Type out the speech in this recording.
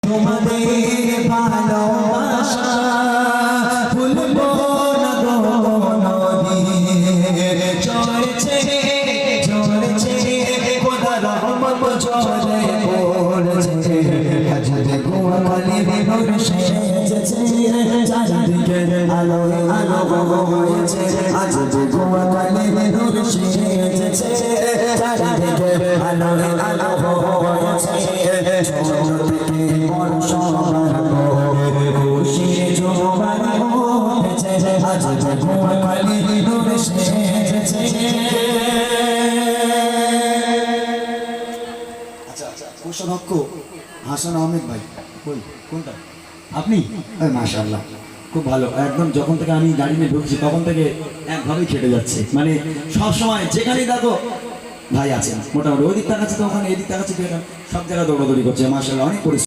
তোমাদের ভালোবাসা ভুলবো না গো কোনদিন। চলছে চলছে খোদার রহমত ঝরে পড়ছে, আজ দেখো কালির নূর সেজেছে, চারিদিকে আলো আলো হয়েছে, আজ দেখো কালির নূর সেজেছে, চারিদিকে আলো আলো হয়েছে। ছোট থেকে বড় সবার খুশির জোয়ার উঠেছে, আজ দেখো কালির নূর সেজেছে। কোষাধ্যক্ষ হাসান আহমেদ ভাই, কই কোনটা আপনি? মাশাআল্লাহ, খুব ভালো। একদম যখন থেকে আমি গাড়ি নিয়ে ঢুকছি তখন থেকে একভাবেই খেটে যাচ্ছে, মানে সব সময় যেখানেই দেখো ভাই আছেন, মোটামুটি ওই দিক তাকাচ্ছে তো ওখানে, এই দিক তাকাচ্ছে তো এখানে, সব জায়গায় দৌড়াদৌড়ি করছে। মাশাআল্লাহ, অনেক পরিশ্রম।